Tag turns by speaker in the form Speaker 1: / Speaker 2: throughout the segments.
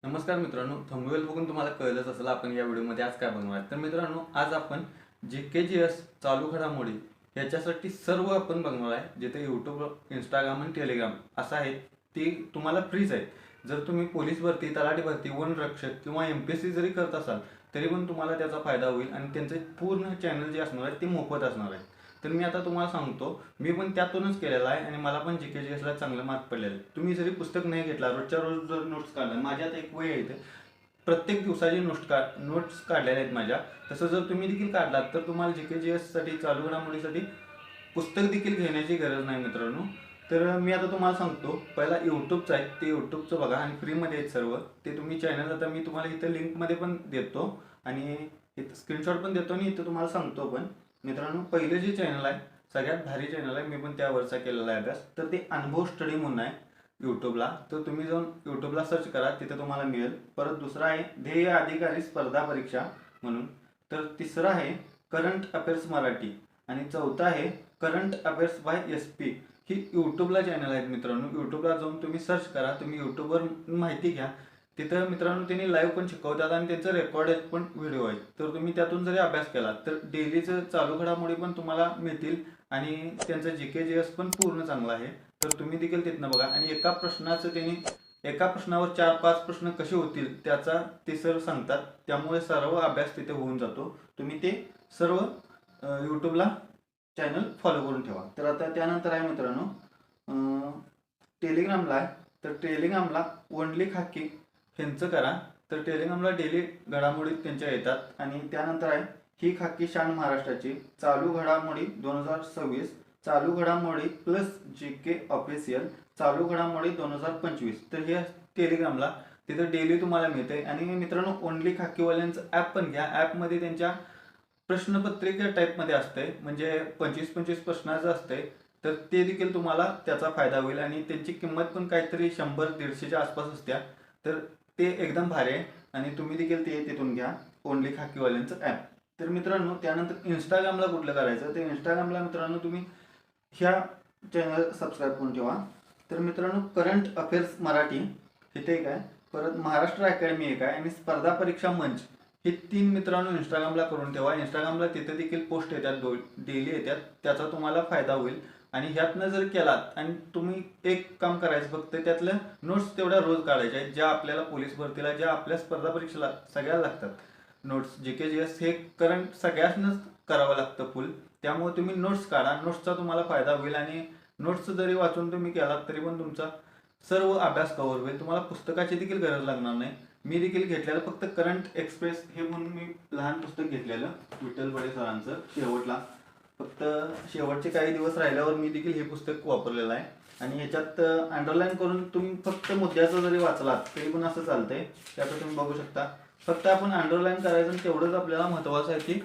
Speaker 1: नमस्कार मित्रांनो, थंबनेल बघून तुम्हाला कळलंच असेल आपण या व्हिडिओमध्ये आज काय बनवणार आहे. तर मित्रांनो, आज आपण GKGS चालू घडामोडी याच्यासाठी सर्व आपण बनवणार आहे. जिथे यूट्यूब, इंस्टाग्राम आणि टेलिग्राम असं आहे, ते तुम्हाला फ्रीच आहे. जर तुम्ही पोलीस भरती, तलाठी भरती, वनरक्षक किंवा MPSC जरी करत असाल तरी पण तुम्हाला त्याचा फायदा होईल आणि त्यांचे पूर्ण चॅनल जे असणार आहे ते मोफत असणार आहे. तर मी आता तुम्हाला सांगतो, मी पण त्यातूनच केलेला आहे आणि मला पण GKGSला चांगले मार्क पडलेले. तुम्ही जरी पुस्तक नाही घेतला, रोजच्या रोज जर नोट्स काढला, माझ्यात एक वही आहे इथे, प्रत्येक दिवसाचे नोट्स काढलेले आहेत माझ्या. तसं जर तुम्ही देखील काढलात तर तुम्हाला GKGSसाठी, चालू घडामोडीसाठी पुस्तक देखील घेण्याची गरज नाही मित्रांनो. तर मी आता तुम्हाला सांगतो, पहिला यूट्यूबचं आहे ते यूट्यूबचं बघा आणि फ्रीमध्ये आहेत सर्व. ते तुम्ही चॅनल, आता मी तुम्हाला इथं लिंकमध्ये पण देतो आणि इथं स्क्रीनशॉट पण देतो आणि इथं तुम्हाला सांगतो पण. मित्रांनो, पहिले जे चॅनल आहे सगळ्यात भारी चॅनल आहे, मी पण त्यावरचा केलेला आहे अभ्यास. तर ते अनुभव स्टडी म्हणून आहे यूट्यूबला. तर तुम्ही जाऊन यूट्यूबला सर्च करा, तिथे तुम्हाला मिळेल. परत दुसरा आहे ध्येय अधिकारी स्पर्धा परीक्षा म्हणून. तर तिसरा आहे करंट अफेअर्स मराठी आणि चौथा आहे करंट अफेअर्स बाय SP. ही यूट्यूबला चॅनल आहेत मित्रांनो. यूट्यूबला जाऊन तुम्ही सर्च करा, तुम्ही यूट्यूबवर माहिती घ्या. तिथं मित्रांनो त्यांनी लाईव्ह पण शिकवतात आणि त्यांचं रेकॉर्डेड पण व्हिडिओ आहेत. तर तुम्ही त्यातून जरी अभ्यास केला तर डेलीचं चालू घडामोडी पण तुम्हाला मिळतील आणि त्यांचं GKGS पण पूर्ण चांगलं आहे. तर तुम्ही देखील तिथनं बघा आणि एका प्रश्नावर 4-5 प्रश्न कसे होतील त्याचा ते सर सांगतात. त्यामुळे सर्व अभ्यास तिथे होऊन जातो. तुम्ही ते सर्व यूट्यूबला चॅनल फॉलो करून ठेवा. तर आता त्यानंतर आहे मित्रांनो, टेलिग्रामला आहे. तर टेलिग्रामला ओनली खाकी ह्यांचं करा. तर टेलिग्रामला डेली घडामोडी त्यांच्या येतात आणि त्यानंतर आहे ही खाकी शान महाराष्ट्राची, चालू घडामोडी 2026, चालू घडामोडी प्लस GK ऑफिशियल, चालू घडामोडी 2025. तर हे टेलिग्रामला तिथं डेली तुम्हाला मिळते. आणि मित्रांनो, ओनली खाकीवाल्यांचं ॲप पण घ्या. ॲपमध्ये त्यांच्या प्रश्नपत्रिका टाईपमध्ये असते, म्हणजे 25-25 प्रश्नाचं असते. तर ते देखील तुम्हाला त्याचा फायदा होईल आणि त्यांची किंमत पण काहीतरी 100-150च्या आसपास असत्या. तर ते एकदम भारी आहे आणि तुम्ही देखील ते तिथून घ्या, ओनली खाकीवाल्यांचं ॲप. तर मित्रांनो, त्यानंतर इंस्टाग्रामला कुठलं करायचं, तर इंस्टाग्रामला मित्रांनो तुम्ही ह्या चॅनल सबस्क्राईब करून ठेवा. तर मित्रांनो, करंट अफेअर्स मराठी इथे एक आहे, परत महाराष्ट्र अकॅडमी एक आहे आणि स्पर्धा परीक्षा मंच, हे 3 मित्रांनो इंस्टाग्रामला करून ठेवा. इंस्टाग्रामला तिथे देखील पोस्ट येतात, डेली येतात, त्याचा तुम्हाला फायदा होईल. आणि ह्यातनं जर केलात आणि तुम्ही एक काम करायचं, फक्त त्यातल्या नोट्स तेवढ्या रोज काढायच्या आहेत, ज्या आपल्याला पोलीस भरतीला, ज्या आपल्या स्पर्धा परीक्षेला सगळ्याला लागतात. नोट्स GKGS हे करंट सगळ्यांनाच करावं लागतं फुल. त्यामुळे तुम्ही नोट्स काढा, नोट्सचा तुम्हाला फायदा होईल आणि नोट्स जरी वाचून तुम्ही केलात तरी पण तुमचा सर्व अभ्यास कव्हर होईल. तुम्हाला पुस्तकाची देखील गरज लागणार नाही. मी देखील घेतलेलं फक्त करंट एक्सप्रेस हे म्हणून मी लहान पुस्तक घेतलेलं विठ्ठल बडे सरांचं शेवटला. फक्त शेवटचे काही दिवस राहिल्यावर मी देखील हे पुस्तक वापरलेलं आहे आणि ह्याच्यात अंडरलाईन करून तुम्ही फक्त मुद्द्याचं जरी वाचलात तरी पण असं चालतंय. त्यात तुम्ही बघू शकता, फक्त आपण अंडरलाईन करायचं आणि तेवढंच आपल्याला महत्त्वाचं आहे की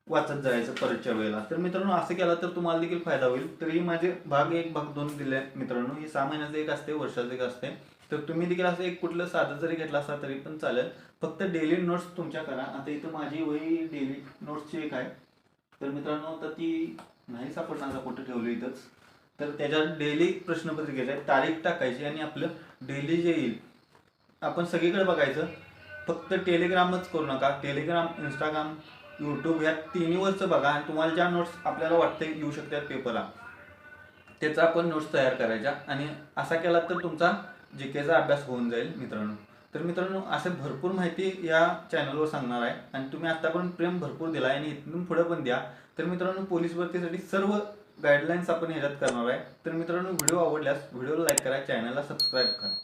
Speaker 1: वाचत जायचं परतच्या वेळेला. तर मित्रांनो, असं केला तर तुम्हाला देखील फायदा होईल. तर ही माझे भाग 1, भाग 2 दिले मित्रांनो. ही 6 महिन्याचं एक असते, वर्षाचं एक असते. तर तुम्ही देखील असं एक कुठलं साधं जरी घेतला असता तरी पण चालेल. फक्त डेली नोट्स तुमच्या करा. आता इथं माझी वही डेली नोट्सची एक आहे. तर मित्रांनो, आता ती नाही सापडणार, कुठं ठेवली इथंच. तर त्याच्यात डेली प्रश्नपत्रिकेची आहे, तारीख टाकायची आणि आपलं डेली जे येईल आपण सगळीकडे बघायचं. फक्त टेलिग्रामच करू नका. टेलिग्राम, इंस्टाग्राम, यूट्यूब या तिन्हीवरचं बघा आणि तुम्हाला ज्या नोट्स आपल्याला वाटते येऊ शकतात पेपरला, त्याचा आपण नोट्स तयार करायच्या आणि असा केला तर तुमचा GKचा अभ्यास होऊन जाईल मित्रांनो. तर मित्रांनो, असे भरपूर माहिती या चॅनलवर सांगणार आहे आणि तुम्ही आतापर्यंत प्रेम भरपूर दिला आहे आणि इथून पुढे पण द्या. तर मित्रांनो, पोलीस भरतीसाठी सर्व गाईडलाईन्स आपण ह्याच्यात करणार आहे. तर मित्रांनो, व्हिडिओ आवडल्यास व्हिडिओला लाईक करा, चॅनलला सबस्क्राईब करा.